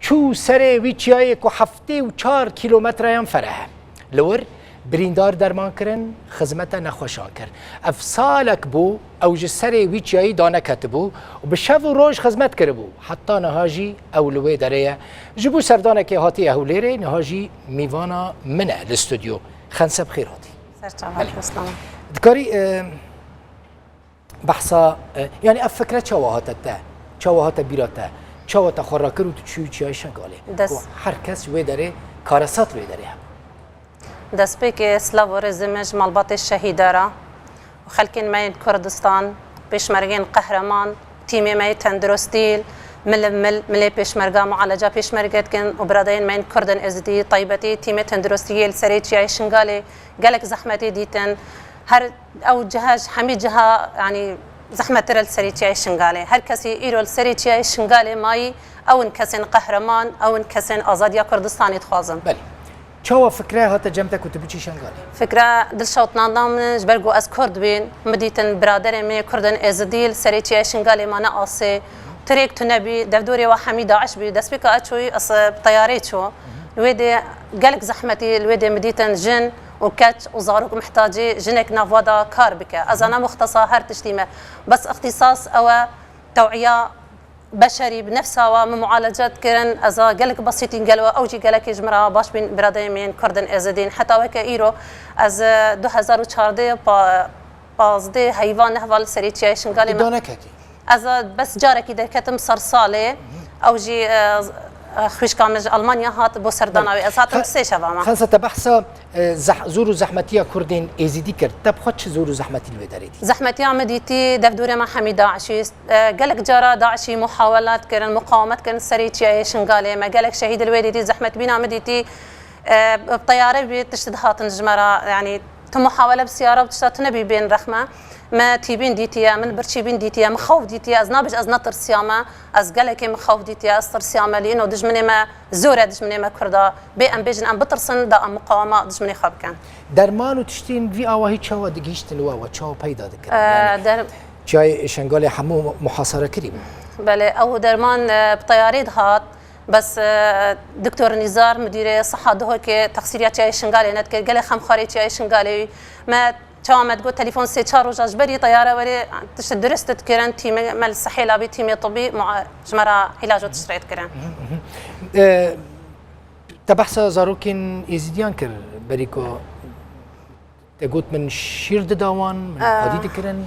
چو سر ویچیای کو 74 کیلومتر هم فرح لور بریندار درمان کرن خدمت نخوشان کرد اف سالک بو او جسر ویچیای دانه کتبو و به شب و روز خدمت کرد بو حتی نهاجی اولوی داره جبو سردانه که هاتی اهولیره نهاجی میوانا منه الاستودیو خنسب خیر هاتی دکاری بحثا يعني افكره چواهاته چواهاته بیراته چواهاته خوراکر و چوی چیای شنگاله هر کس وی داره کارسات وی داره دست بك سلاورزمج مالبات الشهيدارة وخلكين ماي كردستان بيشمرقين قهرمان تيمي ماي تندرستيل ملي بيشمرقا معالجة بيشمرقات كن وبرادين ماين كردن ازدي طيبتي تيمي تندرستيل سريتشي عي شنغالي قالك زحمتي ديتن هر او جهاز حمي جها يعني زحمة ترى السريتشي عي شنغالي هر كسي ايرو السريتشي عي شنغالي ماي او انكسن قهرمان او انكسن ازاديا كردستاني تخوازن بله چاوا فكره هات جمتك وتبچي شنغالي فكره دل شوط نظام جبرجو از كرد بين مديتن برادر مي كردن ازديل سريتشي شنغالي ما ناقصي تريك تنبي دفدوري وحميدة عش بي دسبيكا اتشوي اص طياري شو الويدي قالك زحمتي الويدي مديتن جن وكاتش وزاروك محتاجي جنك نافودا كاربكه ازانا مختصه هر تشتيمه بس اختصاص او توعيه بشري بنفسها ومعالجات كرن ازا قالك بسيطين قالوا اوجي قالك جمره باش بين براديمين كردن ازدين حتى وك ايرو از 2014 بازدي حيوان هوال سريتشيشن قال دونكتي از بس جاركي دركتم صرصاله اوجي خوش كامج المانيا هات بو سرداناوي اساتم سه شبا خلصه تبحثا زورو زحمتيه كردين ازيدي كرت تب خدش زورو زحمتي الوداريتي زحمتي عمديتي دفدوري مع حميد داعشي قالك جارة داعشي محاولات كرن مقاومات كرن سريتشي شنغالي ما قالك شهيد الويدي زحمت بينا عمديتي بطياره بتشتد هات نجمره يعني تم محاوله بسياره بتشتد نبي بين رخمه ما تيبين ديتيا من برشيبين ديتيا مخوف ديتيا از نابج از نطر سياما از قالك مخوف ديتيا استر سياما لانه دجمني ما زوره دجمني ما كردا بي ام بيجن ام بترسن دا مقاومه دجمني خاب كان درمان وتشتين في اواهي تشوا دقيشتن وا تشوا بيدا ذكر يعني جاي شنغالي حمو محاصره كريم بله او درمان بطياريد هات بس دكتور نزار مدير الصحه دهوك تقصيريات جاي شنغالي نتكل قال خم خارج جاي شنغالي ما تشامد قلت تليفون سي تشار وجاج بري طياره وري درست تكرن تيم مال الصحي لابي تيم طبي مع جمره علاج وتشريط كرن تبحث زاروكين ازيديان كر بريكو تقول من شير داوان من حديد كرن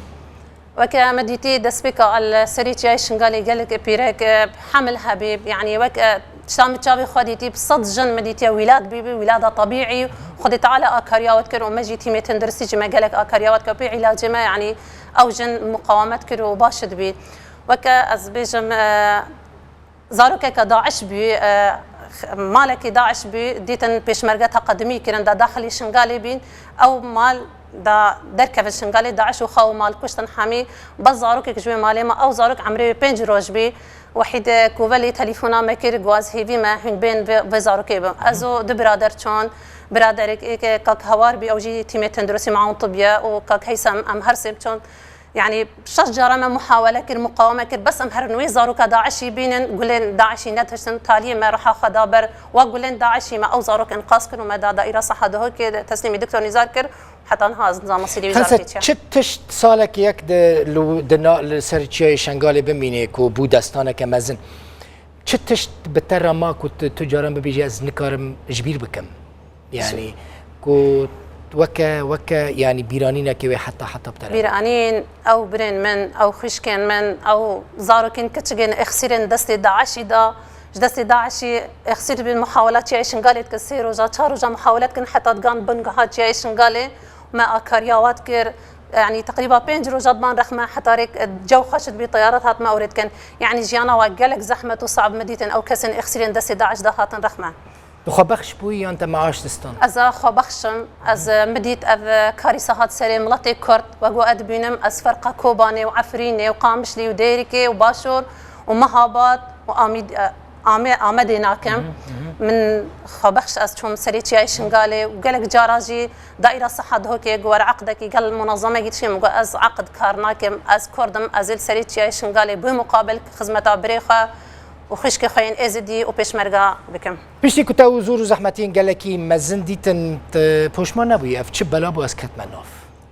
وكا مديتي دسبيكا السريتش عايش قالي قالك بيرك حمل حبيب يعني وك شام تشابي خديتي بصد جن مديتي ولاد بيبي ولاده طبيعي خديت على اكارياوت كر وما تيمي تندرسي جما قالك اكارياوت كبي علاج ما يعني او جن مقاومات كر وباشد بي وكا ازبيجم زاروك كداعش بي مالك داعش بي ديتن بيشمرقه تقدمي كرن دا داخلي شنغالي بين او مال دا دركف الشنغالي داعش وخاو مال كشتن حامي بس زاروك كجوي مالي ما او زاروك عمري بينج روج بي وحيد كوفالي تليفونا مكير غواز هيفي ما هن بين بزاروك ازو دو برادر چون برادرك كاك هوار بي اوجي تيمي تندرسي معهم طبيا وكاك هيثم ام هرسب چون يعني شجره ما محاوله كر مقاومه كر بس ام هرنوي زاروك داعشي بينن قولن داعشي ندهشن تالي ما راح خدابر وقولن داعشي ما او زاروك انقاص كر وما دائره صحه ده تسليمي دكتور نزار كر حتى نهاز نظام مصيري وزارتي چتش سالك يك لو دنا السرچي شنغالي بمينيك وبودستانه كمزن چتش بتر ما كنت تجارا بيجي از نكارم جبير بكم يعني كو وكا يعني بيرانينا كي حتى بتر بيرانين او برين من او خشكن من او زاروكن كتشجن اخسرن دست داعشي دا دست داعشي اخسر بالمحاولات يا شنغالي تكسير وجا تشار وجا محاولات كن حتى تقان بنقهات يا شنغالي ما اكارياوات كر يعني تقريبا بين روجات رخمه حتى ريك الجو خشت بطيارات هات ما اوريد كان يعني جيانا وقالك زحمه وصعب مديتن او كسن اخسرين دست داعش ده هاتن رخمه خبخش بوي انت معاش تستان از خبخشم از مديت اف كارثه هات سري ملتي كرد وقو ادبينم از فرقه كوباني وعفريني وقامشلي وديركي وباشور ومهابات آمده ناكم من خبخش از چون سريتي عايش شنغالي وقالك جاراجي دائره صحه دهوكي جوار عقدك قال منظمه قلت شي مقو از عقد كارناكم از كردم از سريتي عايش شنغالي بمقابل خدمه بريخه و خشک خوین ازدی و پشمرگا بکم پشتی که تا زور و زحمتین گلکی مزن دیتن پشمان نبوی اف چه بلا بو از کت مناف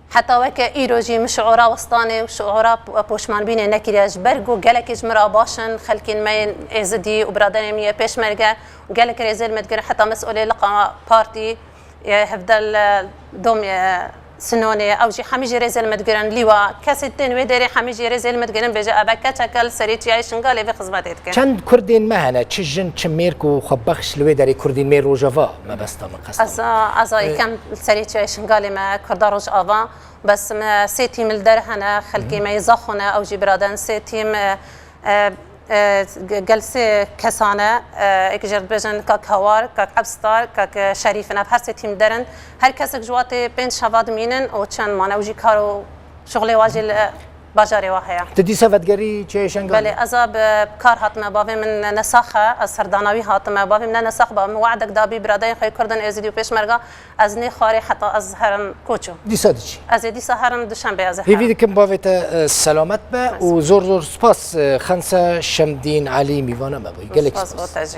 حتى وك إيروجي مش عورا وسطاني وشعورا بوشمان بيني نكرياج برجو جالك إجمرا باشن خلكين ما إزدي وبرادني مية بيش مرجع وجالك رزيل متقر حتى مسؤولي لقى بارتي هفدل دوم سنوني أو جي حميجي رزيل متقرن ليوا كاستين ودري حميجي رزيل متقرن بيجا أبكا تكل سريتي عايشن قالي في خدماتك چند كردين مهنا تشجن تشميرك وخبخش لوي داري كردين مير روجافا ما بستا من قصة أزا كم سريتي عايشن قالي ما كردا روجافا بس ما سيتي من الدرهنا خلكي ما يزخنا أو جي برادن سيتي جلسة كسانة إكجر بجن كاك هوار كاك عبستار كاك شريفنا بهر سيتيم درن هر كسك جواتي بين شباب مينن وچن مانا وجي كارو شغلي واجي باجاري واحيا تدي سفدگري چه شنگال بله ازا بكار هاتما بافي من نساخه از سرداناوي هاتما بافي من نساخ با موعدك دابي براداي خي كردن ازديو پیش مرغا از ني خاري حتى از هرم کوچو دي سادچي از دي سهرم دوشنبه از هيفيد كم بافيت سلامت با وزور زور سپاس خنسه شمدين علي ميوانا ما بي قالك سپاس